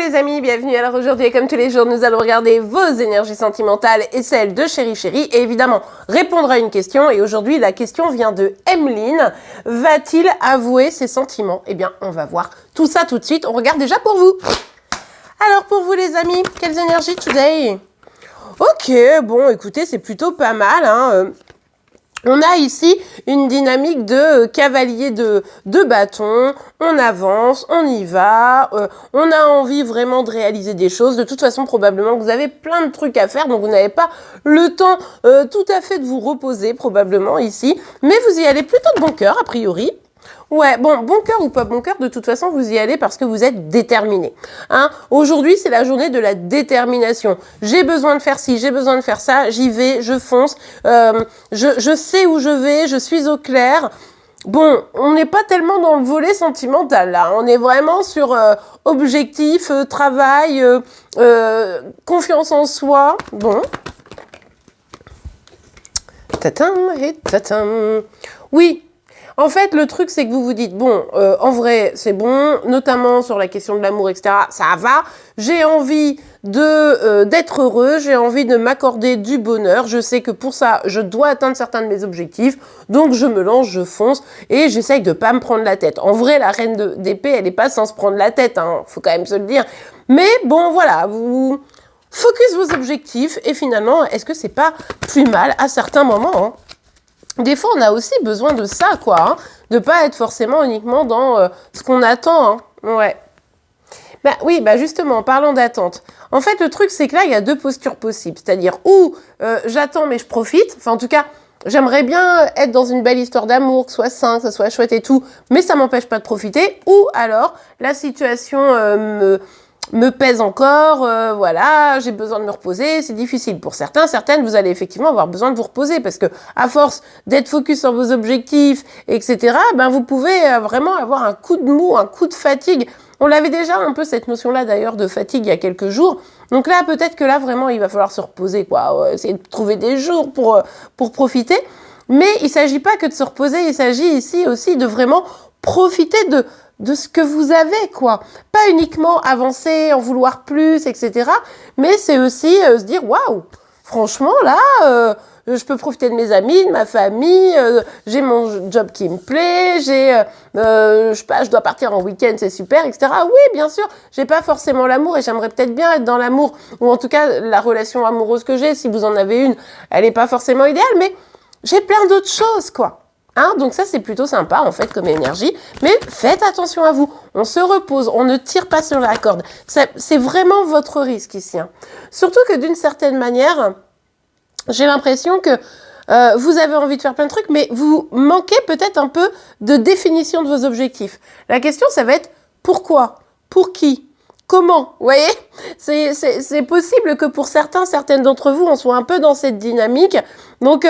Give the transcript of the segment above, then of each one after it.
les amis, bienvenue. Alors aujourd'hui, comme tous les jours, nous allons regarder vos énergies sentimentales et celles de Chéri Chéri et évidemment répondre à une question. Et aujourd'hui, la question vient de Emeline. Va-t-il avouer ses sentiments? Eh bien, on va voir tout ça tout de suite. On regarde déjà pour vous. Alors pour vous les amis, quelles énergies today? Ok, bon écoutez, c'est plutôt pas mal, hein. On a ici une dynamique de cavalier de bâton, on avance, on y va, on a envie vraiment de réaliser des choses. De toute façon, probablement que vous avez plein de trucs à faire, donc vous n'avez pas le temps tout à fait de vous reposer, probablement ici. Mais vous y allez plutôt de bon cœur, a priori. Ouais, bon cœur ou pas bon cœur, de toute façon, vous y allez parce que vous êtes déterminé. Hein? Aujourd'hui, c'est la journée de la détermination. J'ai besoin de faire ci, j'ai besoin de faire ça, j'y vais, je fonce, je sais où je vais, je suis au clair. Bon, on n'est pas tellement dans le volet sentimental, là. On est vraiment sur objectif, travail, confiance en soi. Bon. Tatam et tatam. Oui. En fait, le truc, c'est que vous vous dites, bon, en vrai, c'est bon, notamment sur la question de l'amour, etc., ça va. J'ai envie d'être heureux, j'ai envie de m'accorder du bonheur. Je sais que pour ça, je dois atteindre certains de mes objectifs. Donc, je me lance, je fonce et j'essaye de pas me prendre la tête. En vrai, la reine d'épée, elle n'est pas sans se prendre la tête, hein, faut quand même se le dire. Mais bon, voilà, vous focus vos objectifs et finalement, est-ce que c'est pas plus mal à certains moments, hein? Des fois, on a aussi besoin de ça, quoi, hein, de pas être forcément uniquement dans ce qu'on attend, hein. Ouais. Bah oui, bah justement, en parlant d'attente. En fait, le truc, c'est que là, il y a deux postures possibles. C'est-à-dire, ou j'attends, mais je profite. Enfin, en tout cas, j'aimerais bien être dans une belle histoire d'amour, que ce soit sain, que ce soit chouette et tout, mais ça m'empêche pas de profiter. Ou alors, la situation me pèse encore, voilà, j'ai besoin de me reposer, c'est difficile. Pour certains, certaines, vous allez effectivement avoir besoin de vous reposer parce que à force d'être focus sur vos objectifs, etc., ben vous pouvez vraiment avoir un coup de mou, un coup de fatigue. On l'avait déjà un peu cette notion-là d'ailleurs de fatigue il y a quelques jours. Donc là, peut-être que là, vraiment, il va falloir se reposer, quoi. Essayer de trouver des jours pour profiter. Mais il ne s'agit pas que de se reposer, il s'agit ici aussi de vraiment profiter de ce que vous avez, quoi. Pas uniquement avancer, en vouloir plus, etc. Mais c'est aussi se dire, waouh, franchement, là, je peux profiter de mes amis, de ma famille, j'ai mon job qui me plaît, je sais pas, je dois partir en week-end, c'est super, etc. Oui, bien sûr, j'ai pas forcément l'amour et j'aimerais peut-être bien être dans l'amour, ou en tout cas, la relation amoureuse que j'ai, si vous en avez une, elle est pas forcément idéale, mais j'ai plein d'autres choses, quoi. Hein, donc ça, c'est plutôt sympa, en fait, comme énergie. Mais faites attention à vous. On se repose, on ne tire pas sur la corde. C'est vraiment votre risque ici. Hein. Surtout que d'une certaine manière, j'ai l'impression que vous avez envie de faire plein de trucs, mais vous manquez peut-être un peu de définition de vos objectifs. La question, ça va être pourquoi? Pour qui? Comment? Vous voyez? C'est possible que pour certaines d'entre vous, on soit un peu dans cette dynamique. Donc,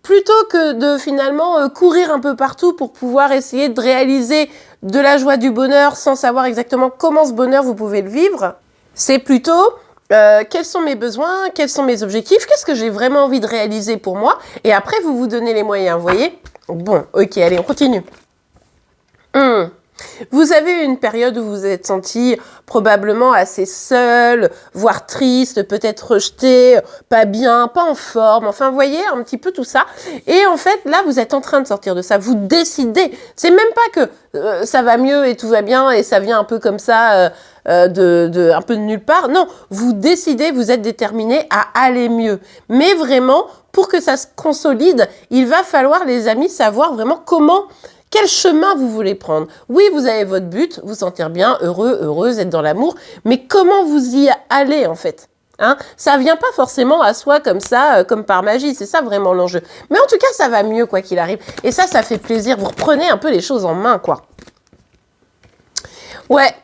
plutôt que de finalement courir un peu partout pour pouvoir essayer de réaliser de la joie, du bonheur sans savoir exactement comment ce bonheur vous pouvez le vivre, c'est plutôt quels sont mes besoins, quels sont mes objectifs, qu'est-ce que j'ai vraiment envie de réaliser pour moi, et après vous vous donnez les moyens, vous voyez? Bon, ok, allez, on continue. Vous avez eu une période où vous vous êtes senti probablement assez seul, voire triste, peut-être rejeté, pas bien, pas en forme, enfin vous voyez un petit peu tout ça. Et en fait là vous êtes en train de sortir de ça, vous décidez, c'est même pas que ça va mieux et tout va bien et ça vient un peu comme ça un peu de nulle part. Non, vous décidez, vous êtes déterminé à aller mieux. Mais vraiment, pour que ça se consolide, il va falloir les amis savoir vraiment quel chemin vous voulez prendre? Oui, vous avez votre but, vous sentir bien, heureux, heureuse, être dans l'amour, mais comment vous y allez en fait? Hein, ça vient pas forcément à soi comme ça, comme par magie, c'est ça vraiment l'enjeu. Mais en tout cas, ça va mieux quoi qu'il arrive. Et ça fait plaisir, vous reprenez un peu les choses en main, quoi. Ouais.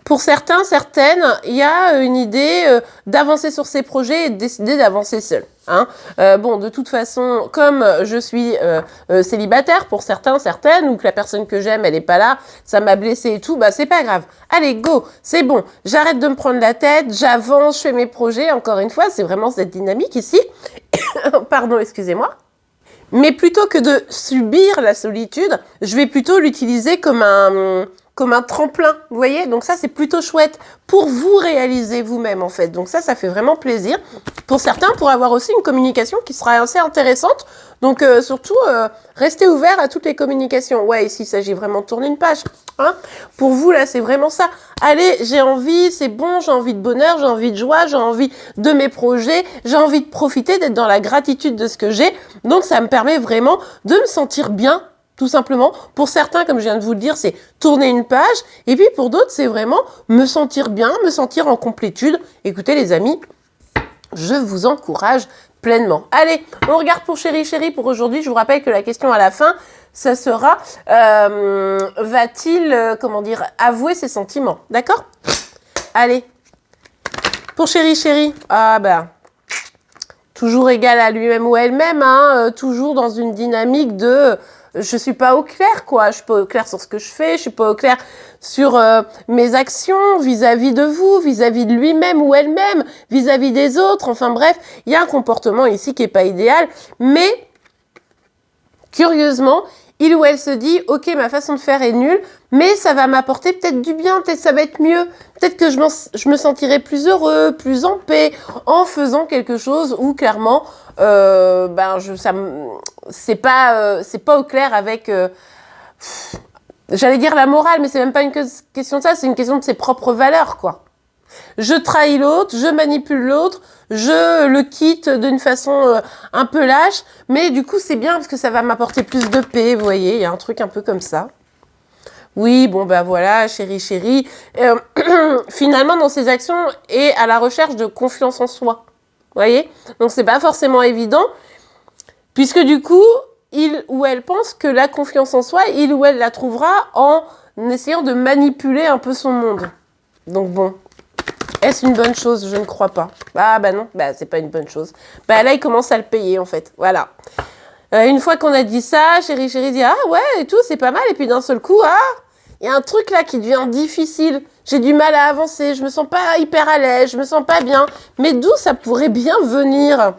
Pour certains, certaines, il y a une idée d'avancer sur ces projets et de décider d'avancer seul. Hein. Bon, de toute façon, comme je suis célibataire pour certains, certaines, ou que la personne que j'aime, elle est pas là, ça m'a blessée et tout, bah c'est pas grave. Allez, go, c'est bon. J'arrête de me prendre la tête, j'avance, je fais mes projets. Encore une fois, c'est vraiment cette dynamique ici. Pardon, excusez-moi. Mais plutôt que de subir la solitude, je vais plutôt l'utiliser comme comme un tremplin, vous voyez? Donc ça, c'est plutôt chouette pour vous réaliser vous-même, en fait. Donc ça fait vraiment plaisir. Pour certains, pour avoir aussi une communication qui sera assez intéressante. Donc surtout, restez ouverts à toutes les communications. Ouais, ici, il s'agit vraiment de tourner une page. Hein? Pour vous, là, c'est vraiment ça. Allez, j'ai envie, c'est bon, j'ai envie de bonheur, j'ai envie de joie, j'ai envie de mes projets, j'ai envie de profiter, d'être dans la gratitude de ce que j'ai. Donc ça me permet vraiment de me sentir bien, tout simplement. Pour certains, comme je viens de vous le dire, c'est tourner une page. Et puis pour d'autres, c'est vraiment me sentir bien, me sentir en complétude. Écoutez les amis, je vous encourage pleinement. Allez, on regarde pour Chéri Chéri pour aujourd'hui. Je vous rappelle que la question à la fin, ça sera va-t-il, avouer ses sentiments? D'accord? Allez. Pour Chéri Chéri, toujours égal à lui-même ou à elle-même, hein, toujours dans une dynamique de je suis pas au clair, quoi. Je suis pas au clair sur ce que je fais, je suis pas au clair sur mes actions vis-à-vis de vous, vis-à-vis de lui-même ou elle-même, vis-à-vis des autres. Enfin bref, il y a un comportement ici qui est pas idéal, mais curieusement, il ou elle se dit « Ok, ma façon de faire est nulle, mais ça va m'apporter peut-être du bien, peut-être ça va être mieux, peut-être que je me sentirai plus heureux, plus en paix en faisant quelque chose où clairement, c'est pas au clair avec, j'allais dire la morale, mais c'est même pas une question de ça, c'est une question de ses propres valeurs, quoi. Je trahis l'autre, je manipule l'autre, je le quitte d'une façon un peu lâche, mais du coup c'est bien parce que ça va m'apporter plus de paix, vous voyez, il y a un truc un peu comme ça. Oui, bon ben voilà, chéri, chéri, finalement dans ses actions est à la recherche de confiance en soi, vous voyez, donc c'est pas forcément évident, puisque du coup, il ou elle pense que la confiance en soi, il ou elle la trouvera en essayant de manipuler un peu son monde. Donc bon. Est-ce une bonne chose? Je ne crois pas. Ah bah non, bah c'est pas une bonne chose. Bah là, il commence à le payer en fait. Voilà. Une fois qu'on a dit ça, Chéri Chéri dit « Ah ouais, et tout, c'est pas mal. » Et puis d'un seul coup, il y a un truc là qui devient difficile. J'ai du mal à avancer, je me sens pas hyper à l'aise, je me sens pas bien. Mais d'où ça pourrait bien venir?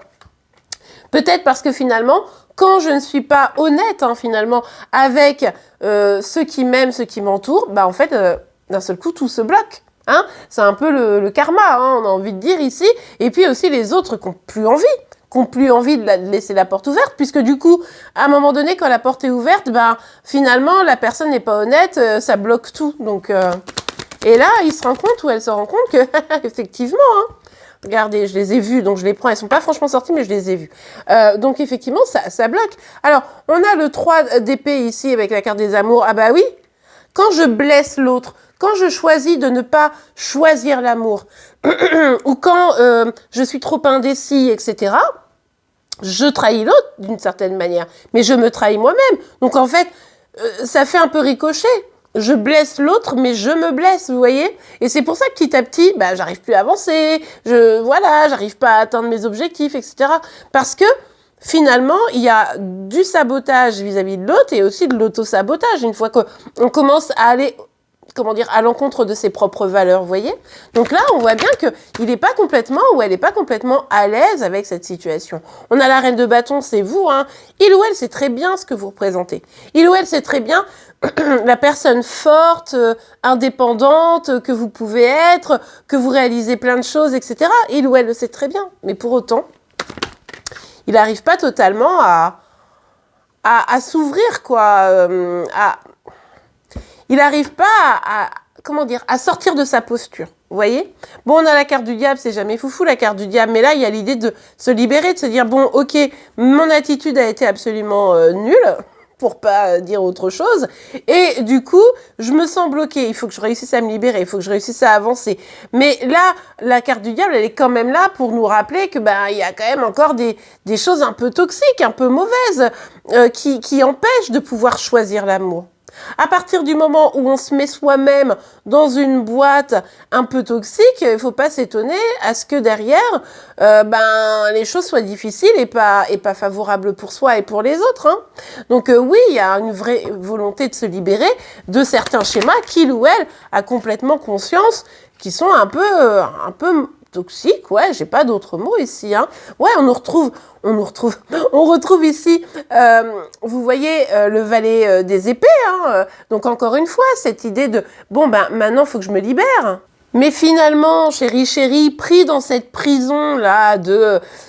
Peut-être parce que finalement, quand je ne suis pas honnête finalement avec ceux qui m'aiment, ceux qui m'entourent, bah en fait, d'un seul coup, tout se bloque. Hein, c'est un peu le karma, on a envie de dire ici. Et puis aussi les autres qui n'ont plus envie de laisser la porte ouverte, puisque du coup, à un moment donné, quand la porte est ouverte, finalement, la personne n'est pas honnête, ça bloque tout. Donc, et là, il se rend compte, ou elle se rend compte que, effectivement, regardez, je les ai vus, donc je les prends. Elles ne sont pas franchement sorties, mais je les ai vus. Donc, effectivement, ça bloque. Alors, on a le 3 d'épée ici, avec la carte des amours. Ah bah oui, quand je blesse l'autre, quand je choisis de ne pas choisir l'amour, ou quand je suis trop indécis, etc., je trahis l'autre d'une certaine manière, mais je me trahis moi-même. Donc en fait, ça fait un peu ricochet. Je blesse l'autre, mais je me blesse, vous voyez? Et c'est pour ça que petit à petit, j'arrive plus à avancer, j'arrive pas à atteindre mes objectifs, etc. Parce que finalement, il y a du sabotage vis-à-vis de l'autre et aussi de l'auto-sabotage. Une fois qu'on commence à aller à l'encontre de ses propres valeurs, vous voyez? Donc là, on voit bien qu'il n'est pas complètement, ou elle n'est pas complètement à l'aise avec cette situation. On a la reine de bâton, c'est vous, Il ou elle sait très bien ce que vous représentez. Il ou elle sait très bien la personne forte, indépendante, que vous pouvez être, que vous réalisez plein de choses, etc. Il ou elle le sait très bien. Mais pour autant, il n'arrive pas totalement à s'ouvrir, quoi, il n'arrive pas à sortir de sa posture. Vous voyez? Bon, on a la carte du diable, c'est jamais foufou la carte du diable, mais là, il y a l'idée de se libérer, de se dire, bon, ok, mon attitude a été absolument nulle, pour pas dire autre chose, et du coup, je me sens bloquée, il faut que je réussisse à me libérer, il faut que je réussisse à avancer. Mais là, la carte du diable, elle est quand même là pour nous rappeler que il y a quand même encore des choses un peu toxiques, un peu mauvaises, qui empêchent de pouvoir choisir l'amour. À partir du moment où on se met soi-même dans une boîte un peu toxique, il ne faut pas s'étonner à ce que derrière, les choses soient difficiles et pas favorables pour soi et pour les autres. Donc oui, il y a une vraie volonté de se libérer de certains schémas qu'il ou elle a complètement conscience qui sont un peu toxique, ouais, j'ai pas d'autre mot ici, hein. Ouais, on retrouve ici, vous voyez, le valet des épées, hein. Donc encore une fois, cette idée de, bon, ben maintenant, il faut que je me libère. Mais finalement, chéri, pris dans cette prison-là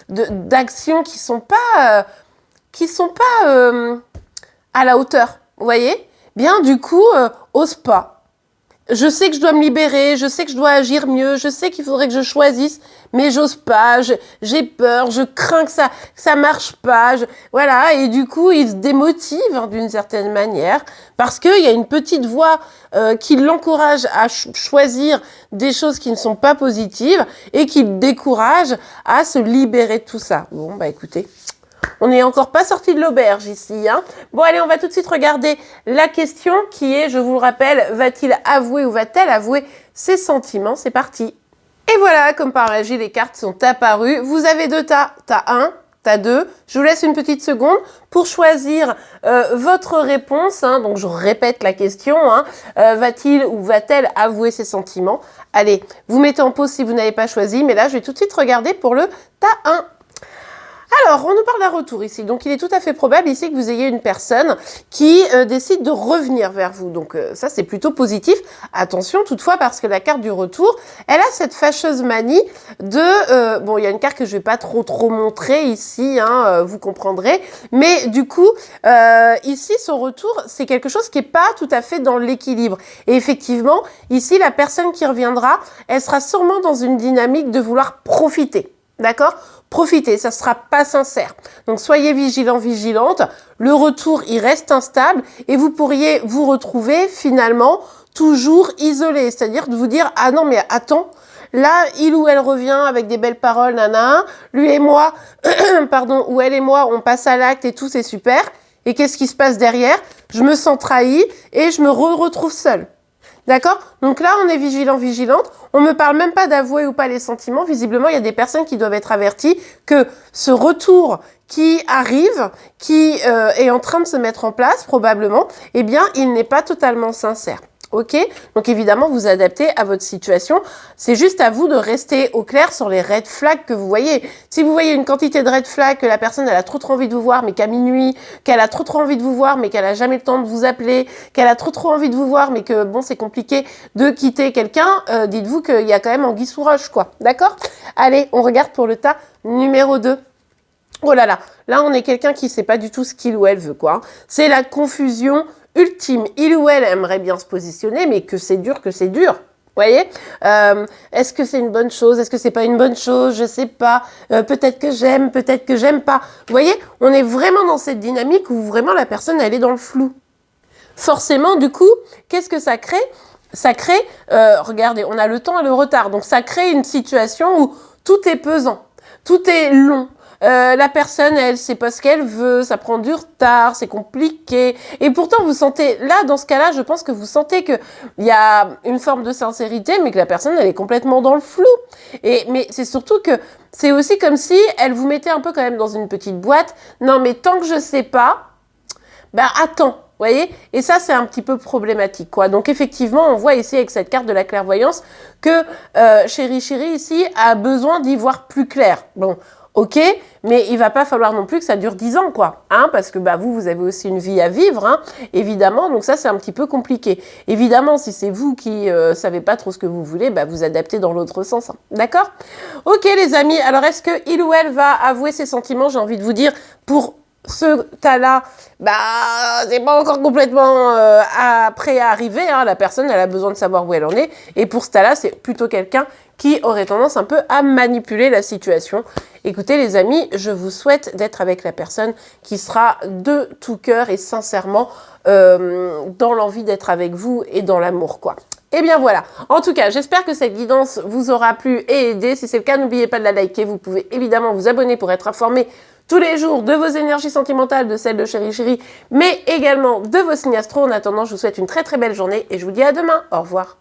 d'actions qui sont pas à la hauteur, vous voyez? Bien, du coup, ose pas. Je sais que je dois me libérer, je sais que je dois agir mieux, je sais qu'il faudrait que je choisisse, mais j'ose pas, j'ai peur, je crains que ça marche pas, voilà, et du coup, il se démotive hein, d'une certaine manière, parce qu'il y a une petite voix qui l'encourage à choisir des choses qui ne sont pas positives, et qui le décourage à se libérer de tout ça. Bon, bah écoutez... On n'est encore pas sorti de l'auberge ici. Hein. Bon, allez, on va tout de suite regarder la question qui est, je vous le rappelle, va-t-il avouer ou va-t-elle avouer ses sentiments? C'est parti. Et voilà, comme par magie, les cartes sont apparues. Vous avez deux tas. Tas 1, tas 2. Je vous laisse une petite seconde pour choisir votre réponse. Hein. Donc, je répète la question. Hein. Va-t-il ou va-t-elle avouer ses sentiments? Allez, vous mettez en pause si vous n'avez pas choisi. Mais là, je vais tout de suite regarder pour le tas 1. Alors, on nous parle d'un retour ici. Donc, il est tout à fait probable ici que vous ayez une personne qui décide de revenir vers vous. Donc, ça, c'est plutôt positif. Attention, toutefois, parce que la carte du retour, elle a cette fâcheuse manie de... bon, il y a une carte que je vais pas trop montrer ici, hein, vous comprendrez. Mais du coup, ici, son retour, c'est quelque chose qui est pas tout à fait dans l'équilibre. Et effectivement, ici, la personne qui reviendra, elle sera sûrement dans une dynamique de vouloir profiter. D'accord ? Profitez, ça ne sera pas sincère. Donc, soyez vigilants, vigilantes. Le retour, il reste instable et vous pourriez vous retrouver finalement toujours isolé. C'est-à-dire de vous dire, ah non, mais attends, là, il ou elle revient avec des belles paroles, nana, lui et moi, pardon, ou elle et moi, on passe à l'acte et tout, c'est super. Et qu'est-ce qui se passe derrière? Je me sens trahie et je me retrouve seule. D'accord? Donc là, on est vigilant, vigilante. On me parle même pas d'avouer ou pas les sentiments. Visiblement, il y a des personnes qui doivent être averties que ce retour qui arrive, qui est en train de se mettre en place, probablement, eh bien, il n'est pas totalement sincère. Ok? Donc évidemment, vous adaptez à votre situation. C'est juste à vous de rester au clair sur les red flags que vous voyez. Si vous voyez une quantité de red flags, que la personne elle a trop envie de vous voir, mais qu'à minuit, qu'elle a trop envie de vous voir, mais qu'elle a jamais le temps de vous appeler, qu'elle a trop envie de vous voir, mais que bon, c'est compliqué de quitter quelqu'un, dites-vous qu'il y a quand même anguille sous roche, quoi. D'accord? Allez, on regarde pour le tas numéro 2. Oh là là, là on est quelqu'un qui sait pas du tout ce qu'il ou elle veut, quoi. C'est la confusion ultime. Il ou elle aimerait bien se positionner, mais que c'est dur, Vous voyez? Est-ce que c'est une bonne chose? Est-ce que c'est pas une bonne chose? Je sais pas. Peut-être que j'aime pas. Vous voyez? On est vraiment dans cette dynamique où vraiment la personne, elle est dans le flou. Forcément, du coup, qu'est-ce que ça crée? Ça crée, regardez, on a le temps et le retard. Donc, ça crée une situation où tout est pesant. Tout est long. La personne, elle sait pas ce qu'elle veut, ça prend du retard, c'est compliqué. Et pourtant, vous sentez, là, dans ce cas-là, je pense que vous sentez qu'il y a une forme de sincérité, mais que la personne, elle est complètement dans le flou. Mais c'est surtout que c'est aussi comme si elle vous mettait un peu quand même dans une petite boîte. Non, mais tant que je sais pas, ben attends. Vous voyez? Et ça, c'est un petit peu problématique, quoi. Donc, effectivement, on voit ici, avec cette carte de la clairvoyance, que chéri, ici, a besoin d'y voir plus clair. Bon, ok, mais il va pas falloir non plus que ça dure 10 ans, quoi. Hein, parce que bah, vous avez aussi une vie à vivre, hein, évidemment. Donc ça, c'est un petit peu compliqué. Évidemment, si c'est vous qui savez pas trop ce que vous voulez, bah, vous adaptez dans l'autre sens. Hein. D'accord? Ok, les amis. Alors, est-ce que il ou elle va avouer ses sentiments? J'ai envie de vous dire, pour ce tas-là, bah, c'est pas encore complètement prêt à arriver. Hein. La personne, elle a besoin de savoir où elle en est. Et pour ce tas-là, c'est plutôt quelqu'un qui aurait tendance un peu à manipuler la situation. Écoutez, les amis, je vous souhaite d'être avec la personne qui sera de tout cœur et sincèrement dans l'envie d'être avec vous et dans l'amour, quoi. Et bien voilà. En tout cas, j'espère que cette guidance vous aura plu et aidé. Si c'est le cas, n'oubliez pas de la liker. Vous pouvez évidemment vous abonner pour être informé tous les jours de vos énergies sentimentales, de celles de chéri, mais également de vos signes astro. En attendant, je vous souhaite une très très belle journée et je vous dis à demain. Au revoir.